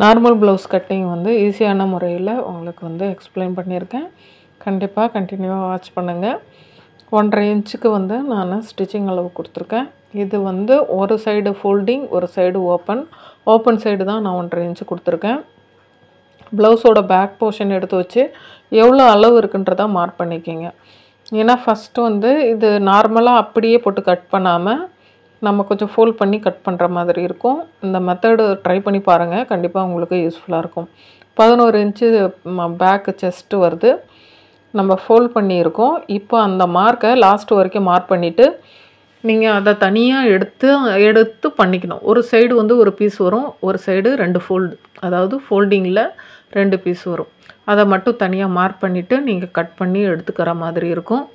Normal blouse cutting வந்து ஈஸியான முறையில் உங்களுக்கு வந்து எக்ஸ்பிளைன் பண்ணியிருக்கேன். கண்டிப்பாக கண்டினியூவாக வாட்ச் பண்ணுங்கள். 1.5 இன்ச்சுக்கு வந்து நான் ஸ்டிச்சிங் அளவு கொடுத்துருக்கேன். இது வந்து ஒரு சைடு ஃபோல்டிங், ஒரு சைடு ஓப்பன் சைடு தான் நான் 1.5 இன்ச்சு கொடுத்துருக்கேன். ப்ளவுஸோட பேக் போர்ஷன் எடுத்து வச்சு எவ்வளோ அளவு இருக்குன்றதை மார்க் பண்ணிக்கிங்க. ஏன்னா ஃபஸ்ட்டு வந்து இது நார்மலாக அப்படியே போட்டு கட் பண்ணாமல் நம்ம கொஞ்சம் ஃபோல்ட் பண்ணி கட் பண்ணுற மாதிரி இருக்கும். இந்த மெத்தடு ட்ரை பண்ணி பாருங்கள், கண்டிப்பாக உங்களுக்கு யூஸ்ஃபுல்லாக இருக்கும். 11 இன்ச்சு பேக்கு செஸ்ட்டு வருது, நம்ம ஃபோல்ட் பண்ணியிருக்கோம். இப்போ அந்த மார்க்கை லாஸ்ட் வரைக்கும் மார்க் பண்ணிவிட்டு நீங்கள் அதை தனியாக எடுத்து பண்ணிக்கணும். ஒரு சைடு வந்து ஒரு பீஸ் வரும், ஒரு சைடு 2 ஃபோல்டு, அதாவது ஃபோல்டிங்கில் 2 பீஸ் வரும். அதை மட்டும் தனியாக மார்க் பண்ணிவிட்டு நீங்கள் கட் பண்ணி எடுத்துக்கிற மாதிரி இருக்கும்.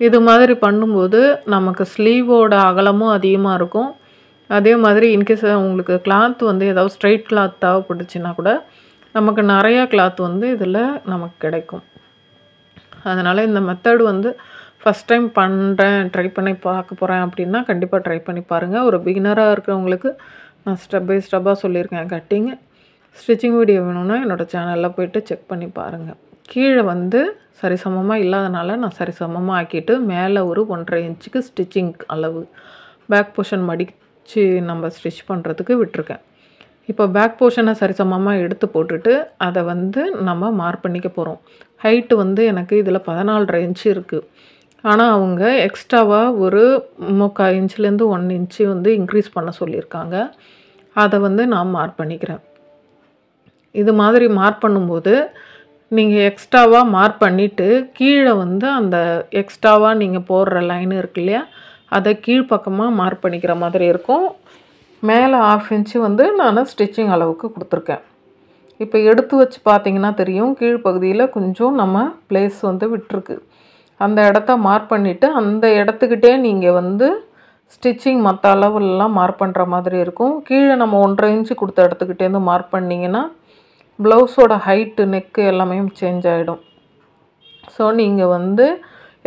இது மாதிரி பண்ணும்போது நமக்கு ஸ்லீவோட அகலமும் அதிகமாக இருக்கும். அதே மாதிரி இன்கேஸ் உங்களுக்கு கிளாத் வந்து ஏதாவது ஸ்ட்ரைட் கிளாத் தேவைப்பட்டுச்சுன்னா கூட நமக்கு நிறையா கிளாத் வந்து இதில் நமக்கு கிடைக்கும். அதனால் இந்த மெத்தடு வந்து ஃபஸ்ட் டைம் பண்ணுறேன், ட்ரை பண்ணி பார்க்க போகிறேன் அப்படின்னா கண்டிப்பாக ட்ரை பண்ணி பாருங்கள். ஒரு பிகினராக இருக்கிறவங்களுக்கு நான் ஸ்டெப் பை ஸ்டெப்பாக சொல்லியிருக்கேன் கட்டிங். ஸ்டிச்சிங் வீடியோ வேணும்னா என்னோடய சேனலில் போய்ட்டு செக் பண்ணி பாருங்கள். கீழே வந்து சரிசமமாக இல்லாதனால நான் சரிசமமாக ஆக்கிட்டு மேலே ஒரு 1.5 இன்ச்சுக்கு ஸ்டிச்சிங் அளவு பேக் போர்ஷன் மடித்து நம்ம ஸ்டிச் பண்ணுறதுக்கு விட்டுருக்கேன். இப்போ பேக் போர்ஷனை சரிசமமாக எடுத்து போட்டுட்டு அதை வந்து நம்ம மார்க் பண்ணிக்க போகிறோம். ஹைட்டு வந்து எனக்கு இதில் 14.5 இன்ச்சு இருக்குது. ஆனால் அவங்க எக்ஸ்ட்ராவாக ஒரு 3/4 இன்ச்சுலேருந்து 1 இன்ச்சு வந்து இன்க்ரீஸ் பண்ண சொல்லியிருக்காங்க. அதை வந்து நான் மார்க் பண்ணிக்கிறேன். இது மாதிரி மார்க் பண்ணும்போது நீங்கள் எக்ஸ்ட்ராவாக மார்க் பண்ணிவிட்டு கீழே வந்து அந்த எக்ஸ்ட்ராவாக நீங்கள் போடுற லைன் இருக்கு இல்லையா, அதை கீழ்ப்பக்கமாக மார்க் பண்ணிக்கிற மாதிரி இருக்கும். மேலே 1/2 இன்ச்சு வந்து நான் ஸ்டிச்சிங் அளவுக்கு கொடுத்துருக்கேன். இப்போ எடுத்து வச்சு பார்த்தீங்கன்னா தெரியும், கீழ்ப்பகுதியில் கொஞ்சம் நம்ம ப்ளேஸ் வந்து விட்டுருக்கு. அந்த இடத்த மார்க் பண்ணிவிட்டு அந்த இடத்துக்கிட்டே நீங்கள் வந்து ஸ்டிச்சிங் மற்ற அளவுலலாம் மார்க் பண்ணுற மாதிரி இருக்கும். கீழே நம்ம 1.5 இன்ச்சு கொடுத்த இடத்துக்கிட்டேருந்து மார்க் பண்ணிங்கன்னா ப்ளவுஸோட ஹைட்டு, நெக்கு எல்லாமே சேஞ்ச் ஆகிடும். ஸோ நீங்கள் வந்து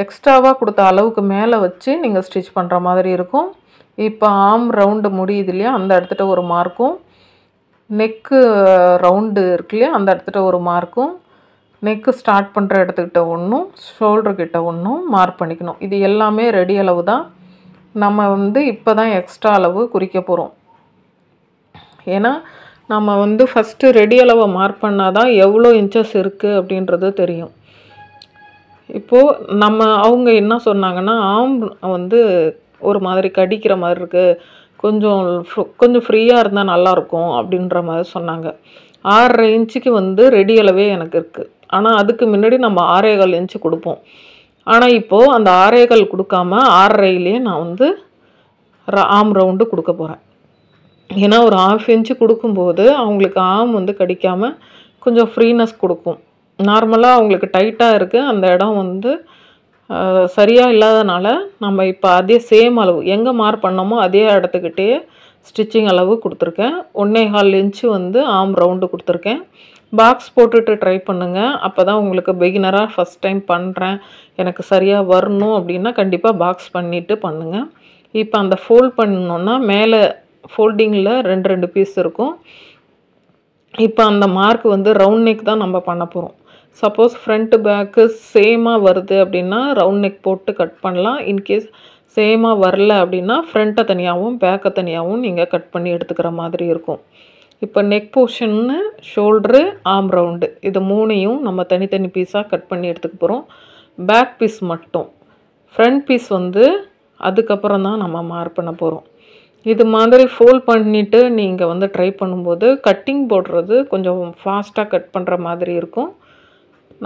எக்ஸ்ட்ராவாக கொடுத்த அளவுக்கு மேலே வச்சு நீங்கள் ஸ்டிச் பண்ணுற மாதிரி இருக்கும். இப்போ ஆர்ம் ரவுண்டு முடியுது இல்லையா, அந்த இடத்துட்ட ஒரு மார்க்கும், நெக்கு ரவுண்டு இருக்கு இல்லையா, அந்த இடத்துட்ட ஒரு மார்க்கும், நெக்கு ஸ்டார்ட் பண்ணுற இடத்துக்கிட்ட ஒன்றும், ஷோல்டர்கிட்ட ஒன்றும் மார்க் பண்ணிக்கணும். இது எல்லாமே ரெடி அளவு தான். நம்ம வந்து இப்போ தான் எக்ஸ்ட்ரா அளவு குறிக்க போகிறோம். ஏன்னா நம்ம வந்து ஃபஸ்ட்டு ரெடி அளவை மார்க் பண்ணால் தான் எவ்வளோ இன்ச்சஸ் இருக்குது அப்படின்றது தெரியும். இப்போது அவங்க என்ன சொன்னாங்கன்னா, ஆர்ம் வந்து ஒரு மாதிரி கடிக்கிற மாதிரி இருக்குது, கொஞ்சம் ஃப்ரீயாக இருந்தால் நல்லாயிருக்கும் அப்படின்ற மாதிரி சொன்னாங்க. 6.5 இன்ச்சுக்கு வந்து ரெடி அளவே எனக்கு இருக்குது. ஆனால் அதுக்கு முன்னாடி நம்ம 6.25 இன்ச்சு கொடுப்போம். ஆனால் இப்போது அந்த 6.25 கொடுக்காம 6.5லேயே நான் வந்து ஆர்ம் ரவுண்டு கொடுக்க போகிறேன். ஏன்னா ஒரு 1/2 இன்ச்சு கொடுக்கும்போது அவங்களுக்கு ஆர்ம் வந்து கடிக்காமல் கொஞ்சம் ஃப்ரீனஸ் கொடுக்கும். நார்மலாக அவங்களுக்கு டைட்டாக இருக்குது, அந்த இடம் வந்து சரியாக இல்லாதனால நம்ம இப்போ அதே சேம் அளவு எங்கே மார்க் பண்ணோமோ அதே இடத்துக்கிட்டே ஸ்டிச்சிங் அளவு கொடுத்துருக்கேன். 1.25 இன்ச்சு வந்து ஆர்ம் ரவுண்டு கொடுத்துருக்கேன். பாக்ஸ் போட்டுட்டு ட்ரை பண்ணுங்கள். அப்போ தான் உங்களுக்கு பிகினராக ஃபஸ்ட் டைம் பண்ணுறேன், எனக்கு சரியாக வரணும் அப்படின்னா கண்டிப்பாக பாக்ஸ் பண்ணிவிட்டு பண்ணுங்கள். இப்போ அந்த ஃபோல்ட் பண்ணோன்னா மேலே ஃபோல்டிங்கில் 2 பீஸ் இருக்கும். இப்போ அந்த மார்க் வந்து ரவுண்ட் நெக் தான் நம்ம பண்ண போகிறோம். சப்போஸ் ஃப்ரண்ட்டு பேக்கு சேமாக வருது அப்படின்னா ரவுண்ட் நெக் போட்டு கட் பண்ணலாம். இன்கேஸ் சேமாக வரல அப்படின்னா ஃப்ரண்ட்டை தனியாகவும் பேக்கை தனியாகவும் நீங்கள் கட் பண்ணி எடுத்துக்கிற மாதிரி இருக்கும். இப்போ நெக் போர்ஷன்னு, ஷோல்ட்ரு, ஆர்ம் ரவுண்டு இது 3ஐயும் நம்ம தனித்தனி பீஸாக கட் பண்ணி எடுத்துக்க போகிறோம். பேக் பீஸ் மட்டும், ஃப்ரண்ட் பீஸ் வந்து அதுக்கப்புறம் தான் நம்ம மார்க் பண்ண போகிறோம். இது மாதிரி ஃபோல்ட் பண்ணிவிட்டு நீங்கள் வந்து ட்ரை பண்ணும்போது கட்டிங் போடுறது கொஞ்சம் ஃபாஸ்ட்டாக கட் பண்ணுற மாதிரி இருக்கும்.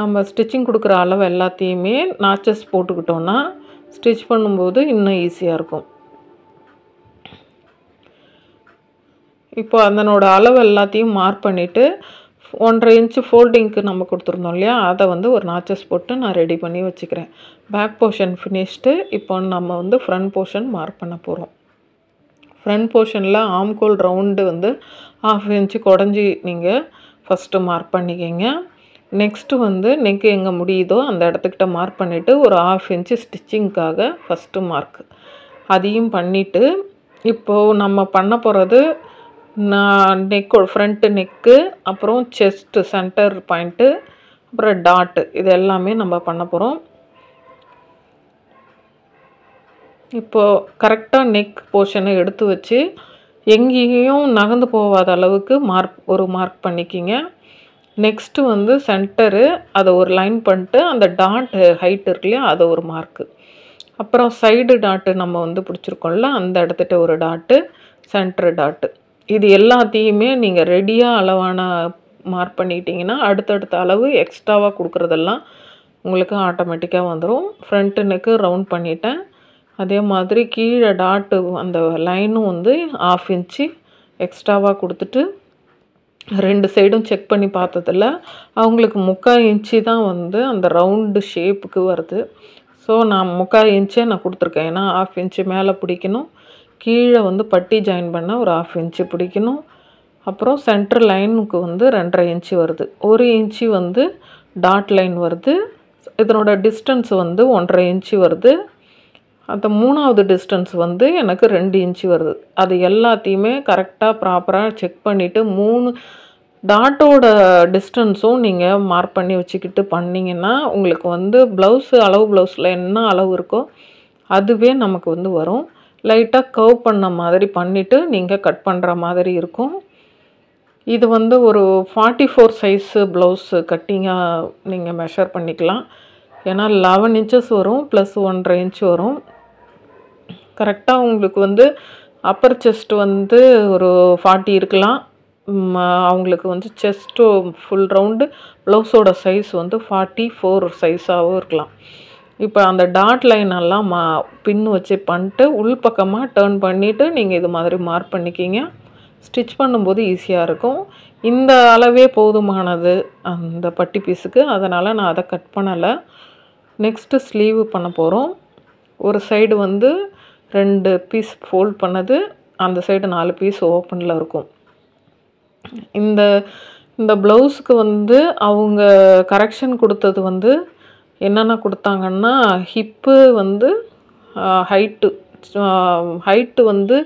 நம்ம ஸ்டிச்சிங் கொடுக்குற அளவு எல்லாத்தையுமே நாச்சஸ் போட்டுக்கிட்டோன்னா ஸ்டிச் பண்ணும்போது இன்னும் ஈஸியாக இருக்கும். இப்போ அதனோட அளவு எல்லாத்தையும் மார்க் பண்ணிவிட்டு 1.5 இன்ச்சு ஃபோல்டிங்க்கு நம்ம கொடுத்துருந்தோம் இல்லையா, அதை வந்து ஒரு நாச்சஸ் போட்டு நான் ரெடி பண்ணி வச்சுக்கிறேன். Back portion finished. இப்போ நம்ம வந்து ஃப்ரண்ட் போர்ஷன் மார்க் பண்ண போகிறோம். ஃப்ரண்ட் போர்ஷனில் ஆம்கோல் ரவுண்டு வந்து 1/2 இன்ச்சு குடஞ்சி நீங்கள் ஃபஸ்ட்டு மார்க் பண்ணிக்கிங்க. நெக்ஸ்ட்டு வந்து நெக் எங்கே முடியுதோ அந்த இடத்துக்கிட்ட மார்க் பண்ணிவிட்டு ஒரு 1/2 இன்ச்சு ஸ்டிச்சிங்க்காக ஃபஸ்ட்டு மார்க் அதையும் பண்ணிவிட்டு இப்போது நம்ம பண்ண போகிறது ஃப்ரண்ட்டு நெக்கு, அப்புறம் செஸ்ட்டு சென்டர் பாயிண்ட்டு, அப்புறம் டாட்டு, இது எல்லாமே நம்ம பண்ண போகிறோம். இப்போது கரெக்டாக நெக் போர்ஷனை எடுத்து வச்சு எங்கேயும் நகர்ந்து போகாத அளவுக்கு மார்க் பண்ணிக்கிங்க. நெக்ஸ்ட்டு வந்து சென்டரு, அதை ஒரு லைன் பண்ணிட்டு அந்த டாட் ஹைட் இருக்கு இல்லையா, அதை ஒரு மார்க்கு. அப்புறம் சைடு டாட்டு நம்ம வந்து பிடிச்சிருக்கோம்ல, அந்த இடத்துட்ட ஒரு டாட்டு, சென்டர் டாட்டு. இது எல்லாத்தையுமே நீங்கள் ரெடியாக அளவான மார்க் பண்ணிக்கிட்டிங்கன்னா அடுத்தடுத்த அளவு எக்ஸ்ட்ராவாக கொடுக்குறதெல்லாம் உங்களுக்கு ஆட்டோமேட்டிக்காக வந்துடும். ஃப்ரண்ட்டு நெக்கு ரவுண்ட் பண்ணிட்டேன். அதே மாதிரி கீழே டாட்டு அந்த லைனும் வந்து 1/2 இன்ச்சு எக்ஸ்ட்ராவாக கொடுத்துட்டு 2 சைடும் செக் பண்ணி பார்த்ததில் அவங்களுக்கு 3/4 இன்ச்சு தான் வந்து அந்த ரவுண்டு ஷேப்புக்கு வருது. ஸோ நான் 3/4 இன்ச்சே நான் கொடுத்துருக்கேன். ஏன்னா 1/2 இன்ச்சு மேலே பிடிக்கணும், கீழே வந்து பட்டி ஜாயின் பண்ண ஒரு 1/2 இன்ச்சு பிடிக்கணும். அப்புறம் சென்டர் லைனுக்கு வந்து 2.5 இன்ச்சு வருது, 1 இன்ச்சு வந்து டாட் லைன் வருது. இதனோட டிஸ்டன்ஸ் வந்து 1.5 இன்ச்சு வருது. அந்த 3வது டிஸ்டன்ஸ் வந்து எனக்கு 2 இன்ச்சு வருது. அது எல்லாத்தையுமே கரெக்டாக ப்ராப்பராக செக் பண்ணிவிட்டு 3 டாட்டோட டிஸ்டன்ஸும் நீங்கள் மார்க் பண்ணி வச்சுக்கிட்டு பண்ணிங்கன்னா உங்களுக்கு வந்து அளவு ப்ளவுஸில் என்ன அளவு இருக்கோ அதுவே நமக்கு வந்து வரும். லைட்டாக கர்வ் பண்ண மாதிரி பண்ணிவிட்டு நீங்கள் கட் பண்ணுற மாதிரி இருக்கும். இது வந்து ஒரு 44 சைஸு ப்ளவுஸு கட்டிங்காக நீங்கள் மெஷர் பண்ணிக்கலாம். ஏன்னா 11 இன்ச்சஸ் வரும் ப்ளஸ் 1.5 இன்ச்சு வரும். கரெக்டாக உங்களுக்கு வந்து அப்பர் செஸ்ட் வந்து ஒரு 40 இருக்கலாம். அவங்களுக்கு வந்து செஸ்ட்டு ஃபுல் ரவுண்டு ப்ளவுஸோட சைஸ் வந்து 44 சைஸாகவும் இருக்கலாம். இப்போ அந்த டாட் லைனெல்லாம் பின் வச்சு பண்ணிட்டு உள்பக்கமாக டர்ன் பண்ணிவிட்டு நீங்கள் இது மாதிரி மார்க் பண்ணிக்கிங்க. ஸ்டிச் பண்ணும்போது ஈஸியாக இருக்கும். இந்த அளவே போதுமானது அந்த பட்டி பீஸுக்கு, அதனால் நான் அதை கட் பண்ணலை. நெக்ஸ்ட்டு ஸ்லீவ் பண்ண போகிறோம். ஒரு சைடு வந்து 2 பீஸ் ஃபோல்ட் பண்ணது, அந்த சைடு 4 பீஸ் ஓப்பனில் இருக்கும். இந்த ப்ளவுஸுக்கு வந்து அவங்க கரெக்ஷன் கொடுத்தது வந்து என்னென்ன கொடுத்தாங்கன்னா, ஹிப்பு வந்து ஹைட்டு வந்து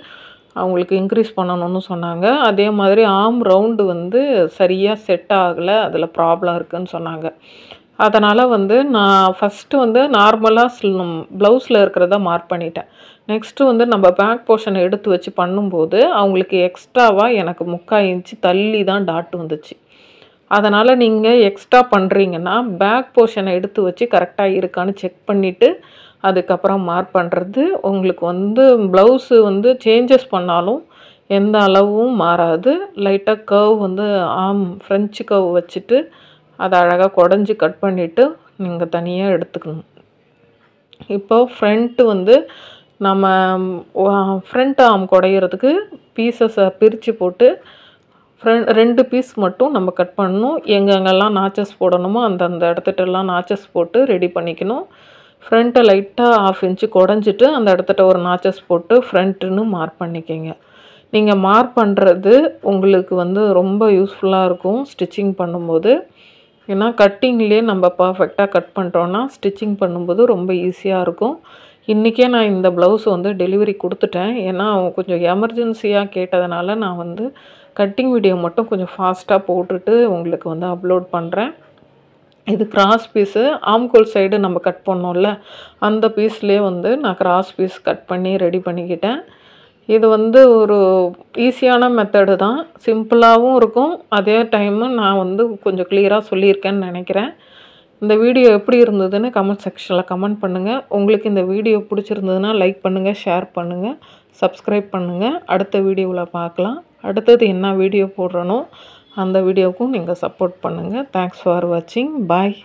அவங்களுக்கு இன்க்ரீஸ் பண்ணணும்னு சொன்னாங்க. அதே மாதிரி ஆர்ம் ரவுண்டு வந்து சரியாக செட் ஆகலை, அதில் ப்ராப்ளம் இருக்குதுன்னு சொன்னாங்க. அதனால் வந்து நான் ஃபஸ்ட்டு வந்து நார்மலாக ப்ளவுஸில் இருக்கிறத மார்க் பண்ணிட்டேன். நெக்ஸ்ட்டு வந்து நம்ம பேக் போர்ஷனை எடுத்து வச்சு பண்ணும்போது அவங்களுக்கு எக்ஸ்ட்ராவாக எனக்கு 3/4 இன்ச்சு தள்ளி தான் டாட் வந்துச்சு. அதனால் நீங்கள் எக்ஸ்ட்ரா பண்ணுறீங்கன்னா பேக் போர்ஷனை எடுத்து வச்சு கரெக்டாக இருக்கான்னு செக் பண்ணிவிட்டு அதுக்கப்புறம் மார்க் பண்ணுறது உங்களுக்கு வந்து ப்ளவுஸு வந்து சேஞ்சஸ் பண்ணாலும் எந்த அளவும் மாறாது. லைட்டாக கர்வ் வந்து ஃப்ரெஞ்சு கர்வ் வச்சுட்டு அதை அழகாக குடஞ்சி கட் பண்ணிவிட்டு நீங்கள் தனியாக எடுத்துக்கணும். இப்போது ஃப்ரண்ட்டு வந்து நம்ம ஃப்ரண்ட் ஆர்ம் குடையிறதுக்கு பீசஸை பிரித்து போட்டு 2 பீஸ் மட்டும் நம்ம கட் பண்ணணும். எங்கெங்கெல்லாம் நாச்சஸ் போடணுமோ அந்தந்த இடத்துட்டெல்லாம் நாச்சஸ் போட்டு ரெடி பண்ணிக்கணும். ஃப்ரண்ட்டை லைட்டாக 1/2 இன்ச்சு குடஞ்சிட்டு அந்த இடத்துட்ட ஒரு நாச்சஸ் போட்டு ஃப்ரண்ட்டுன்னு மார்க் பண்ணிக்கோங்க. நீங்கள் மார்க் பண்ணுறது உங்களுக்கு வந்து ரொம்ப யூஸ்ஃபுல்லாக இருக்கும் ஸ்டிச்சிங் பண்ணும்போது. ஏன்னா கட்டிங்லேயே நம்ம பர்ஃபெக்டாக கட் பண்ணுறோன்னா ஸ்டிச்சிங் பண்ணும்போது ரொம்ப ஈஸியாக இருக்கும். இன்றைக்கே நான் இந்த ப்ளவுஸ் வந்து டெலிவரி கொடுத்துட்டேன். ஏன்னா கொஞ்சம் எமர்ஜென்சியாக கேட்டதுனால நான் வந்து கட்டிங் வீடியோ மட்டும் கொஞ்சம் ஃபாஸ்ட்டாக போட்டுட்டு உங்களுக்கு வந்து அப்லோட் பண்ணுறேன். இது கிராஸ் பீஸு, ஆம்கோல் சைடு நம்ம கட் பண்ணோம்ல அந்த பீஸ்லேயே வந்து நான் கிராஸ் பீஸ் கட் பண்ணி ரெடி பண்ணிக்கிட்டேன். இது வந்து ஒரு ஈஸியான மெத்தடு தான், சிம்பிளாகவும் இருக்கும். அதே டைமு நான் வந்து கொஞ்சம் கிளியராக சொல்லியிருக்கேன்னு நினைக்கிறேன். இந்த வீடியோ எப்படி இருந்ததுன்னு கமெண்ட் செக்ஷனில் கமெண்ட் பண்ணுங்கள். உங்களுக்கு இந்த வீடியோ பிடிச்சிருந்ததுன்னா லைக் பண்ணுங்கள், ஷேர் பண்ணுங்கள், சப்ஸ்கிரைப் பண்ணுங்கள். அடுத்த வீடியோவில் பார்க்கலாம். அடுத்தது என்ன வீடியோ போடுறனோ அந்த வீடியோவுக்கும் நீங்கள் சப்போர்ட் பண்ணுங்கள். தேங்க்ஸ் ஃபார் வாட்சிங். பாய்.